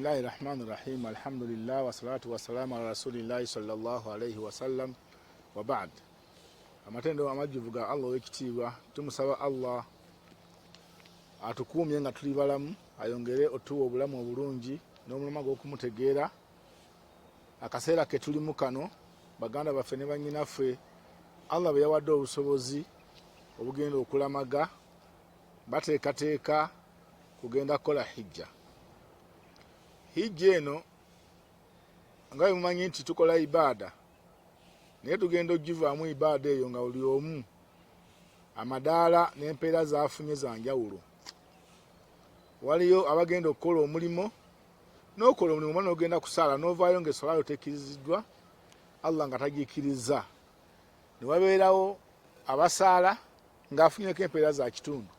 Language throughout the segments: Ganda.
Bismillahi rahmani rahim. Alhamdulillah wa salatu wa salamu ala rasulillahi sallallahu alayhi wa sallam wa ba'd. Amatendo amajjuvu ga Allah w'ekitiibwa tumusaba Allah atukuumye nga tuli balamu, ayongere otuwa obulamu obulungi n'omulama gw'okumutegeera akaseera ke tulimu kano. Baganda baffe ne bannyinaffe Allah bwe yawadde obusobozi obugenda okulamaga bateekateeka kugenda kukola hijja. Hijja eno nga mumanyi nti tukola ibaada naye tugenda ogivaamu ibaada eyo nga buli omu amadaala n'empeera zaafunye za njawulo. Waliyo abagenda okukola omulimo, n'okola omulimu n'ogenda kusaala n'ovaayo ng'essalayo tekkiriziddwa Allah nga tagikkiriza. Ne wabeerawo abasaala ng'afunyeko empeera za kitundu,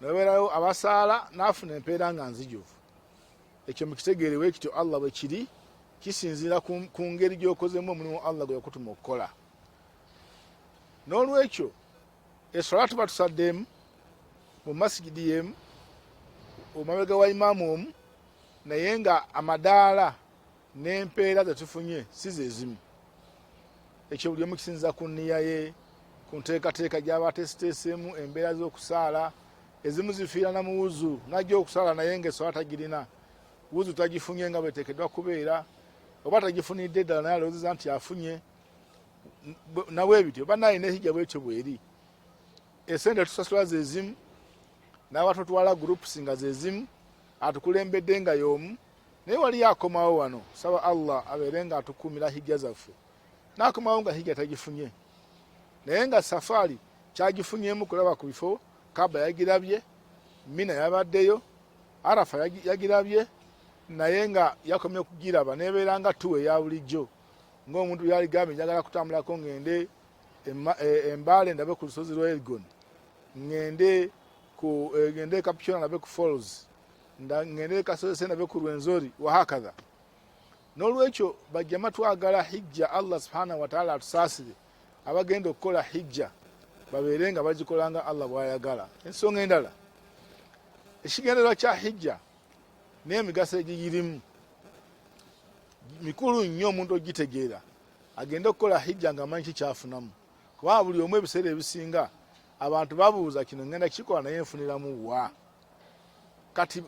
ne wabeerawo abasaala n'afuna empeera nga nzijuvu. Ekyo mukitegeerewo ekityo Allah bwe kiri, kisinziira ku ngeri gy'okozemu omulimu Allah gwe yakutuma okukola. N'olwekyo essala tuba tusaddeemu mu masigidi y'emu omabega wa imaamu omu, naye nga amadaala n'empeera ze tufunye si ze zimu. Ekyo buli omu kisinziira ku nniya ye, ku nteekateeka gy'aba ateeseteesemu embeera z'okusaala. Ezimu zifiira na mu wuzu, najja okusaala naye ng'essala tagirina, wuzu tagifunye nga bweteekeddwa kubeera, oba tagifunidde ddala naye alowoozeza nti afunye. Nawe bityo bannaye n'ehijja bwetyo bweri. Esente tusasula ze zimu, n'abatutwala groups nga ze zimu, atukulembedde nga y'omu. Naye waliyo akomawo wano, saba Allah abeere nga atukuumira hijja zaffe. N'akomawo nga hijja tagifunye, naye nga safaari kyagifunyemu kulaba ku bifo. Kaaba yagirabye, Mina yabaddeyo, Arafa yagirabye, naye nga yakomye kugiraba nebeera nga tuwe ya bulijjo, ng'omuntu yaligambye njagala kutambulako ngende Embaale ndabe ku lusozi lwa Elgon, ngende Kapchona ndabe ku Falls, ngende Kasose ndabe ku Rwenzori wahakadha. N'olwekyo bajjama twagala hijja Allah subhanahu wa ta'ala atusaasire abagenda okukola hijja babeere nga bagikola nga Allah bw'ayagala. Ensonga endala, ekigendererwa kya hijja n'emigaso egiyirimu mikulu nnyo omuntu ogitegeera agenda okukola hijja nga amanyi kikyafunamu. Kubanga buli omu ebiseera ebisinga abantu babuuza kino ngenda kikola naye nfuniramu wa. Kati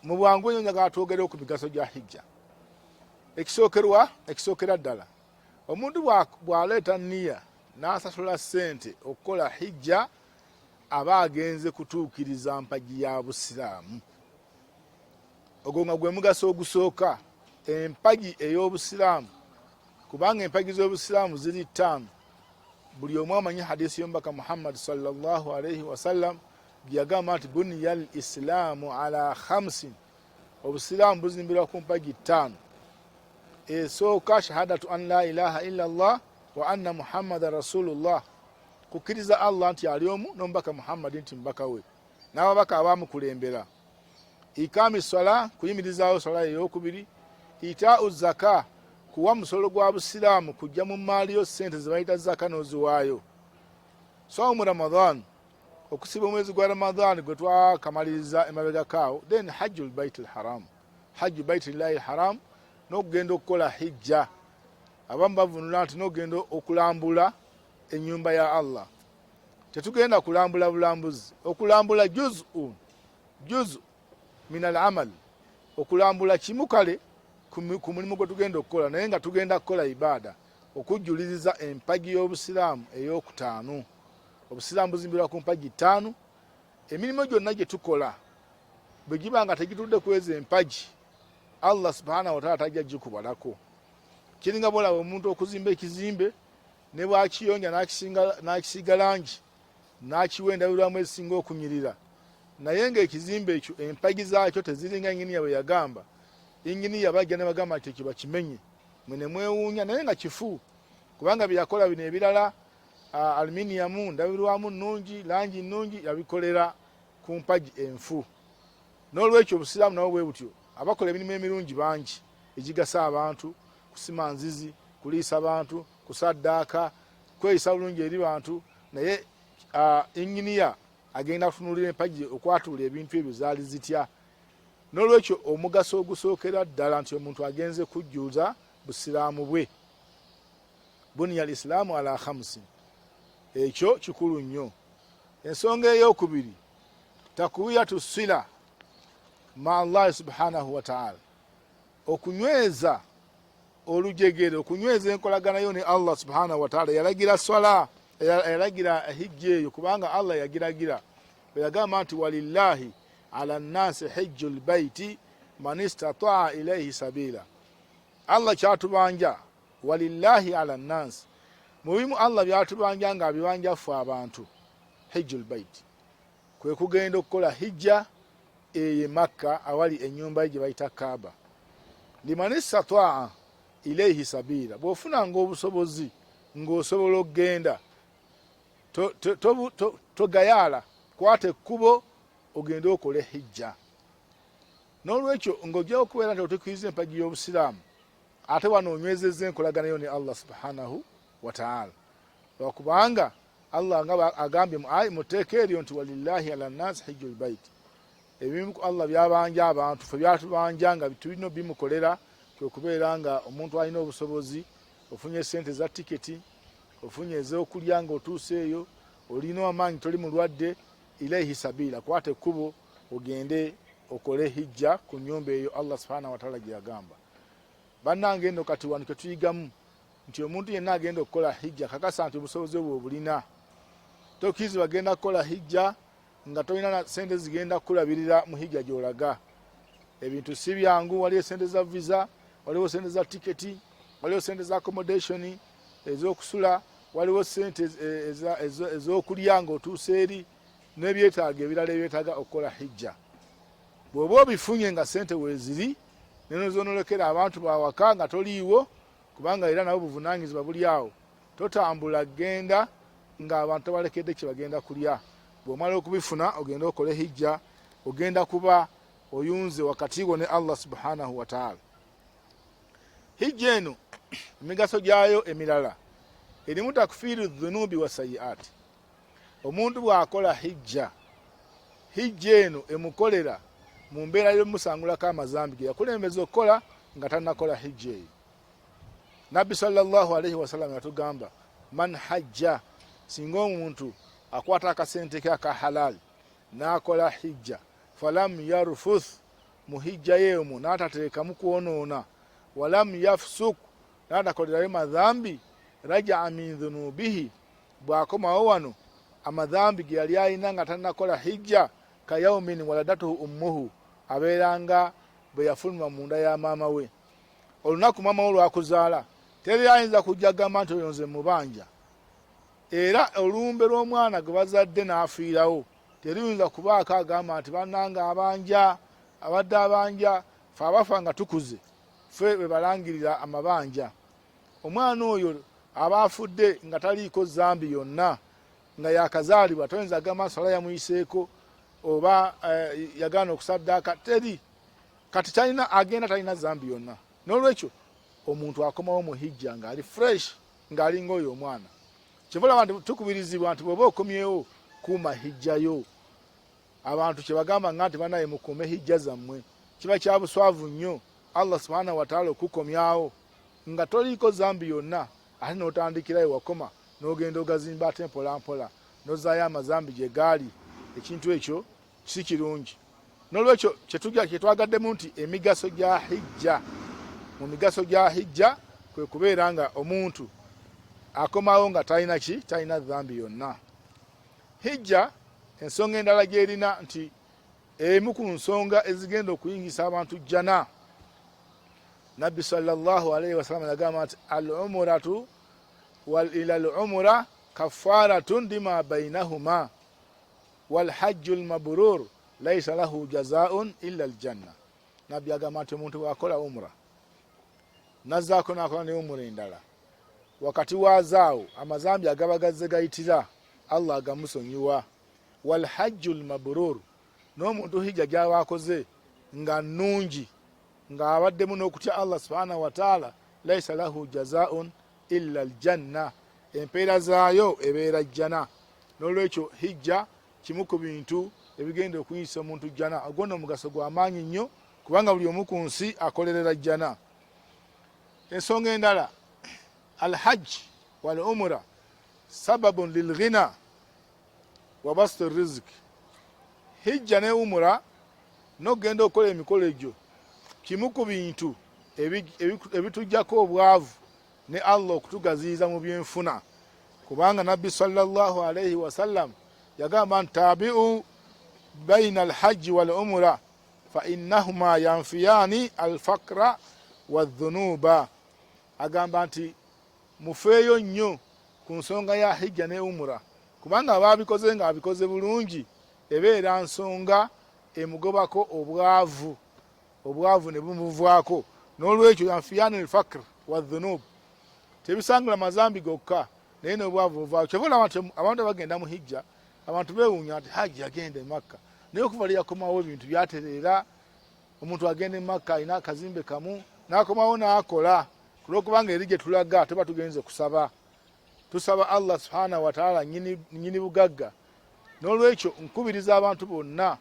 mu bwangu ennyo njagala twogere ku migaso gya hijja. Ekisookera ddala, omuntu bw'aleeta nniya n'asasula ssente okukola hijja aba agenze kutuukiriza mpagi ya Busiraamu. Ogwo nga gwe mugaso ogusooka, empagi ey'Obusiraamu, kubanga empagi z'Obusiraamu ziri ttaano. Buli omu amanyi hadiisi y'omubaka Muhammad sallallahu alayhi wa sallam gye yagamba nti buniya al islaamu ala khamsin, Obusiraamu buzimbirwa ku mpagi ttaano. Esooka shahadatu an la ilaha illa Allah wa anna Muhammadan rasulullah, kukkiriza Allah nti ali omu n'omubaka Muhammad nti mubaka we, n'ababaka abaamukulembera. Ikaami swala, kuyimirizaawo swala ey'okubiri. Itaa'u zaka, kuwa musolo gwa Busiraamu kujja mu maali yo ssente ze bayita zaka n'oziwaayo. Sawmu Ramadan, okusiba omwezi gwa Ramadan gwe twakamaliriza emabega kaawo. Then hajjul baitil haram, hajju baitillahi haram, n'okugenda okukola hijja. Abamu bavunula nti n'ogenda okulambula ennyumba ya Allah. Tetugenda kulambula bulambuzi, okulambula juzu min al amal, okulambula kimu kale ku mulimu gwe tugenda okukola, naye nga tugenda kukola ibaada, okujjuliriza empagi y'Obusiraamu ey'okutaano. Obusiraamu buzimbirwa ku mpagi ttaano. Emirimu gyonna gye tukola bwe giba nga tegitudde kweza empagi, Allah subhanahu wa ta'ala tajja gikubalako. Kiringa bwolaba omuntu okuzimba ekizimbe ne bwakiyonja n'akisiiga langi n'akiwa endabirwamu ezisinga okunyirira, naye ng'ekizimbe ekyo empagi zaakyo teziringa inginiya bwe yagamba. Inginiya bajja ne bagamba nti ekyo bakimenye, mwe ne mwewuunya, naye nga kifu, kubanga bye yakola bino ebirala aluminiyamu, ndabirwamu nnungi, langi nnungi, yabikolera ku mpagi enfu. N'olwekyo Obusiraamu nabwo bwe butyo, abakola emirimu emirungi bangi egigasa abantu, kusima nzizi, kuliisa abantu, kusaddaaka, kweyisa bulungi eri bantu, naye inginiya agenda kutunulira empagi okwatuula ebintu ebyo zaali zitya. N'olwekyo omugaso ogusookera ddala nti omuntu agenze kujjuza busiraamu bwe. Buniya al-islaamu ala khamsin, ekyo kikulu nnyo. Ensonga ey'okubiri, takwiyatu sila ma Allah subhanahu wa ta'ala, okunyweza olujegere, okunyweza enkolaganayo ne Allah subhanahu wa ta'ala. Yalagira swala, yalagira hijja eyo kubanga Allah yagiragira, bweyagamba nti walillahi ala nnasi hijjul baiti man istataa ilaihi sabila. Allah kyatubanja walillahi ala nnasi, mubimu Allah byatubanja nga abibanja ffe abantu. Hijjul baiti kwe kugenda okukola hijja eye Makka awali ennyumba ye gye bayita Kaaba. Liman istataa ilaihi sabila, bw'ofunanga obusobozi ng'osobola okugenda togayaala, kwata ekkubo ogende okole hijja. N'olwekyo ng'ojja okubeera nti otukkiriza empagi y'obusiraamu ate wano onywezezza enkolaganayo ne Allah subhanahu wa ta'ala, lwakubanga Allah nga agambye mu tteeka eryo nti walillahi ala nnasi hijjul baiti. Ebimu Allah byabanja abantu, ffe byatubanja nga tulina bimukolera, kwe kubeera nga omuntu alina obusobozi, ofunye sente za tiketi, ofunye ez'okulya ng'otuuse eyo, olina amaanyi, toli mulwadde, ilaihi sabila, kwata ekkubo ogende okole hijja ku nnyumba eyo Allah subhanahu wa ta'ala gye yagamba. Bannange nno kati wano tuyigamu nti omuntu yenna agenda okukola hijja kakasa nti obusobozi obwo obulina. Tokkirizibwa agenda kukola hijja nga tolina sente zigenda kulabirira mu hijja gy'olaga. Ebintu si byangu, waliwo sente za visa, waliwo sente za tiketi, waliwo sente za accommodation, ez'okusula, waliwo sente ez'okulya ng'otuuse eri, n'ebyetaago ebirala ebyetaaga okukola hijja. Bw'oba obifunye nga sente weeziri, neno zoonolekera abantu bawaka nga toliiwo, kubanga era nabo buvunaanyizibwa buli awo, totambula genda nga abantu tobalekedde kye bagenda kulya. Bw'omala okubifuna ogenda okole hijja, ogenda kuba oyunze wakati wo ne Allah subhanahu wa ta'ala. Hijja eno emigaso gyayo emirala erimu takfiru dhunubi wa sayiati. Omuntu bw'akola hijja, hijja eno emukolera mu mbeera y'omusangulako amazambi ge yakulembeza okukola nga tannakola hijja eyo. Nabbi sallallahu alaihi wasallam yatugamba man hajja, singa omuntu akwata akasente ke aka halal n'akola hijja, falam yarfuth, mu hijja yeemu n'atateekamu kwonoona, walam yafsuk, n'atakolerayo madhambi, raja'a min dhunubihi, bw'akomawo wano amadhambi ge yali alina nga tannakola hijja, kayaumin waladatuhu ummuhu, abeeranga bwe yafuluma mu nda ya maama we. Olunaku maama we lwakuzaala teri ayinza kujja gamba nti oyo nze mubanja, era olumbe lw'omwana gwe bazadde n'afiirawo teriyinza kubaako agamba nti bannanga abanja, abadde abanja, fe abafa nga tukuze, fe be balangirira amabanja. Omwana oyo aba afudde nga taliiko zambi yonna, nga yakazaalibwa, toyinza agamba sala yamuyiseeko oba yagaana okusaddaaka, teri. Kati talina agenda talina zambi yonna. N'olwekyo omuntu akomawo mu hijja ng'ali fresh, ng'alinga oyo omwana. Kyebulaba nti tukubirizibwa nti bw'oba okomyewo kuuma hijjayo. Abantu kye bagamba nga nti banaye mukuume hijja zammwe, kiba kya buswavu nnyo Allah subhanahu wa ta'ala okukomyawo nga toliiko zambi yonna, ate n'otandikirayo wakoma n'ogenda ogazimba ate mpola mpola n'ozaayo amazambi gye gaali. Ekintu ekyo si kirungi. N'olwekyo kye twagaddemu nti emigaso gya hijja, mu migaso gya hijja kwe kubeera nga omuntu akomawo nga talina ki, talina dhambi yonna. Hijja ensonga endala gy'erina nti emu ku nsonga ezigenda okuyingisa abantu jjana. Nabbi sallallahu alaihi wasallam yagamba nti al-umratu ila al-umra kafaratun lima bainahuma wal hajjul mabrur laysa lahu jazaa'un illa al-janna. Nabbi agamba nti omuntu bw'akola umra nazzaako n'akola ne umra endala, wakati wazaawo amazambi agaba gazze gayitira Allah agamusonyiwa. Wal hajjul mabrur, n'omuntu hijja gy'aba akoze nga nnungi, nga abaddemu n'okutya Allah subhanahu wa ta'ala, laysa lahu jazaa'un illa al-janna, empeera zaayo ebeera jjana. N'olwekyo hijja kimu ku bintu ebigenda okuyisa omuntu jjana. Ogwo nno omugaso gw'amaanyi nnyo kubanga buli omu ku nsi akolerera jjana. Ensonga endala, alhajj wal umra sababun lilghina wa basti riziki. Hijja ne umra n'ogenda okukola emikolo egyo kimu ku bintu ebitujjako obwavu ne Allah okutugaziyiza mu byenfuna, kubanga nabbi sallallahu alayhi wasallam yagamba nti tabi'u baina alhajji wal umra fa innahuma yanfiyani alfaqra wadhunuba. Agamba nti mufeeyo nnyo ku nsonga ya hijja ne umra, kubanga ababikoze nga abikoze bulungi ebeera nsonga emugobako obwavu ne bumuvaako. N'olwekyo yanfiyani alfaqra wadhunub, tebisangula mazambi gokka naye n'obwavu buvaako. Kyova abantu bagenda mu hijja, abantu beewuunya nti hajji yagenda e Makka, naye okuva lyeyakomawo ebintu byatereera. Omuntu agenda e Makka alina akazimbe kamu n'akomawo n'akola, kulwokubanga eri gye tulaga tuba tugenze kusaba, tusaba Allah subhanahu wa ta'ala nnyini bugagga. N'olwekyo nkubiriza abantu bonna,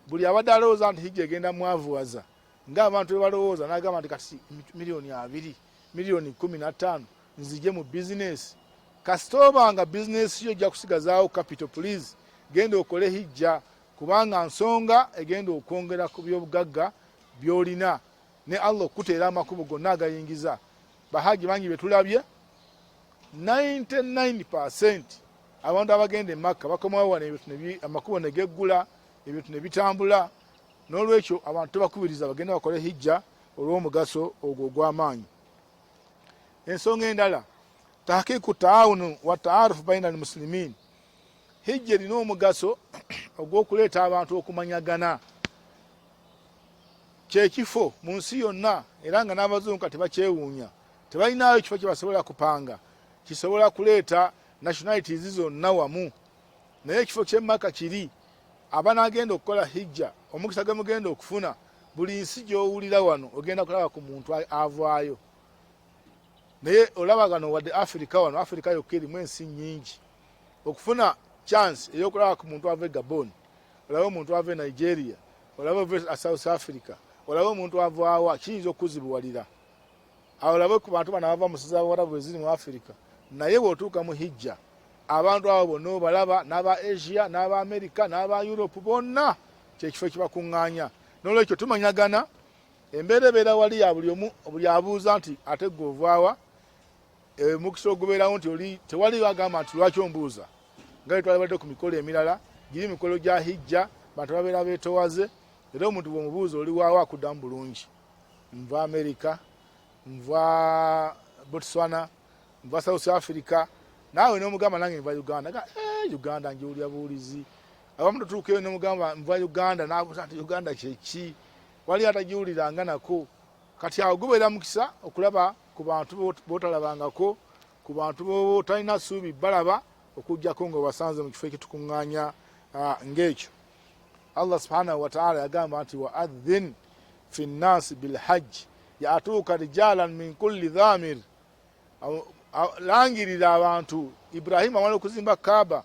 buli abadde alowooza nti hijja egenda mwavuwaza ng'abantu bwe balowooza, n'agamba nti kati miliyoni 2 miliyoni 15 nzije mu bizinesi. Kasita obanga bizinesi yo ojja kusigazaawo capital, please genda okole hijja, kubanga nsonga egenda okwongera ku byobugagga byolina ne Allah okuteera amakubo gonna agayingiza. Bahaji bangi betulabye 99% abantu abagenda e Makka bakomawo wano amakubo ne geggula, ebintu ne bitambula. N'olwekyo abantu tebakubiriza bagenda bakole hijja olw'omugaso ogwo ogw'amaanyi. Ensonga endala, tahqiqu taawunu wa taarufu baina almuslimin. Hijja erina omugaso ogw'okuleeta abantu okumanyagana. Kyekifo mu nsi yonna, era nga n'abazungu kati bakyewuunya, tebalinayo ekifo kye basobola kupanga kisobola kuleeta nationalities zonna wamu. Naye ekifo ky'e Makka kiri, abanagenda okukola hijja omukisa gwe mugenda okufuna, buli nsi gy'owulira wano ogenda kulaba ku muntu avaayo. Naye olaba gano wadde Afrika wano, Afrika yokka erimu ensi nnyingi, okufuna chance ey'okulaba ku muntu ava e Gabon, olaba omuntu ava e Nigeria, olaba ova South Africa, olaba omuntu avaawa, kiyinza okuzibuwalira. Awo olabe ku bantu bano abava mu nsi z'Abawarabu eziri mu Afrika, naye bw'otuuka mu hijja abantu abo bonna obalaba, n'aba Asia n'aba America n'aba Europe bonna kyekifo ekibakuŋŋaanya. N'olwekyo tumanyagana, embeera ebeera wali ya buli omu, buli abuuza nti ate gwe ovaawa, mukisa ogubeerawo nti tewali agamba nti lwaki ombuuza. Nga bwe twalibadde ku mikolo emirala giri mikolo gya hijja, bantu babeera beetowaze, era omuntu bw'omubuuza oli waawo akuddamu bulungi. Nva America, nva Botswana, nva South Africa, naawe n'omugamba nange nva Uganda. Uganda njiwulira buwulizi. Abamu tutuukeyo n'omugamba nva Uganda, n'abuuza nti Uganda kyeki, wali atagiwuliranga nako. Kati awo gubeera mukisa okulaba ku bantu b'otalabangako, ku bantu b'otalina ssuubi balaba, okuggyako ng'obasanze mu kifo ekitukuŋŋaanya ng'ekyo. Allah subhanahu wa ta'ala yagamba nti wa adhin fi nnasi bilhajji yatuuka rijalan min kulli dhamir. Langirira abantu. Ibrahima amala okuzimba Kaaba,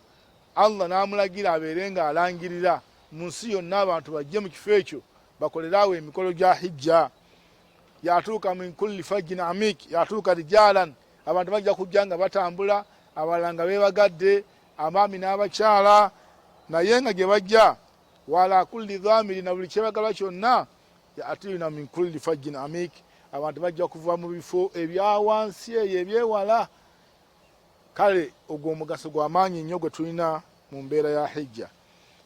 Allah n'amulagira abeere nga alangirira mu nsi yonna abantu bajje mu kifo ekyo bakoleraawo emikolo gya hijja. Yatuuka min kulli fajjin amik, yatuuka rijalan, abantu bajja kujja nga batambula, abalala nga beebagadde, abaami n'abakyala, naye nga gye bajja wala kulli dhamiri, na buli kyebagalwa kyonna yatiina min kulli fajjin amik, abantu bajja kuva mu bifo ebyawansi eyo ebyewala. Kale ogwo omugaso gw'amaanyi nnyo gwe tulina mu mbeera ya hijja.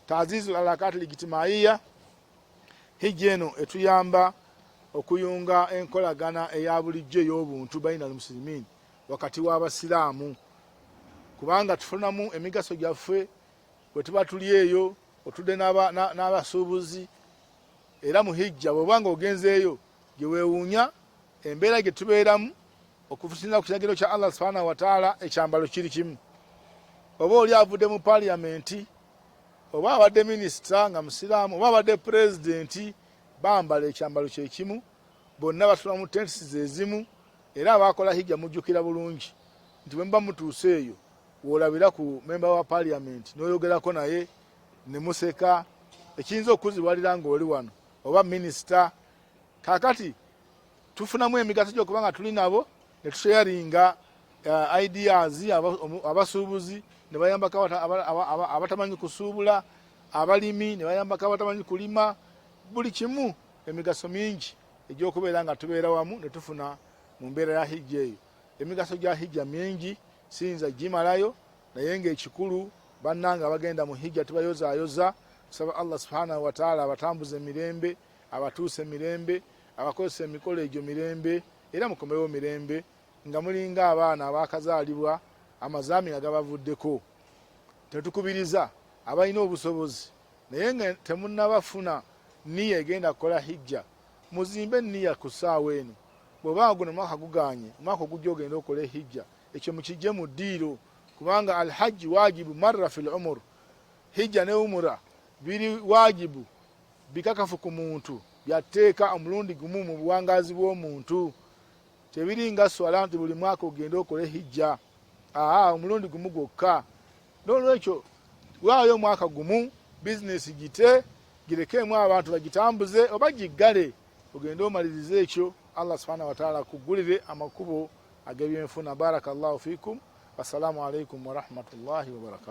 Tazizu alakati ligitimaiya, hijja eno etuyamba okuyunga enkolagana eya bulijjo ey'obuntu baina almuslimin, wakati w'abasiraamu, kubanga tufunamu emigaso gyaffe bwe tuba tuli eyo, otudde n'abasuubuzi. Era mu hijja bw'obanga ogenzeeyo gye weewuunya embeera gye tubeeramu, okusinziira ku kiragiro kya Allah subhanahu wa ta'ala, ekyambalo kiri kimu. Oba oli avudde mu paliyamenti, oba abadde minisita nga musiraamu, oba abadde pulezidenti, bambala ekyambalo kye kimu, bonna batula mu tentisi ezimu. Era abakola hijja mujjukira bulungi nti bwe muba mutuuse eyo, w'olabira ku memba wa paliyamenti n'oyogerako naye ne museka, ekiyinza okuzibwalira ng'oli wano, oba minisita kakati tufunamu emigaso gy'okubanga tuli nabo ne tusharinga ideas abasuubuzi ne bayambako abatamanyi kusuubula, abalimi ne bayambako abatamanyi kulima, buli kimu emigaso mingi egy'okubeera nga tubeera wamu ne tufuna mu mbeera ya hijja eyo. Emigaso gya hijja mingi siyinza gimalayo, naye ng'ekikulu bannanga abagenda mu hijja tubayozaayoza, tusaba Allah subhanahu wa ta'ala abatambuze mirembe, abatuuse mirembe, abakozesa emikolo egyo mirembe, era mukomewo mirembe, nga mulinga abaana abakazaalibwa amazaami nga gabavuddeko. Tetukubiriza abalina obusobozi naye nga temunnabafuna nniya egenda kukola hijja, muzimbe nniya ku ssaawa eno. Bw'oba guno mwaka guganye, mwaka ogujja ogenda okukola hijja, ekyo mukijje mu ddiiro, kubanga alhajji wajibu marra fil umur. Hijja ne umura biri wajibu bikakafu ku muntu, byatteeka omulundi gumu mu buwangazi bw'omuntu. Tebiri nga swala nti buli mwaka ogenda okole hijja, omulundi gumu gwokka. N'olwekyo waayo omwaka gumu, bizinesi gite girekeemu abantu bagitambuze oba giggale, ogende omalirize ekyo. Allah subhanahu wa ta'ala akugulire amakubo ag'ebyenfuna. Barakallahu fikum. Assalamu alaikum wa rahmatullahi wa barakatuh.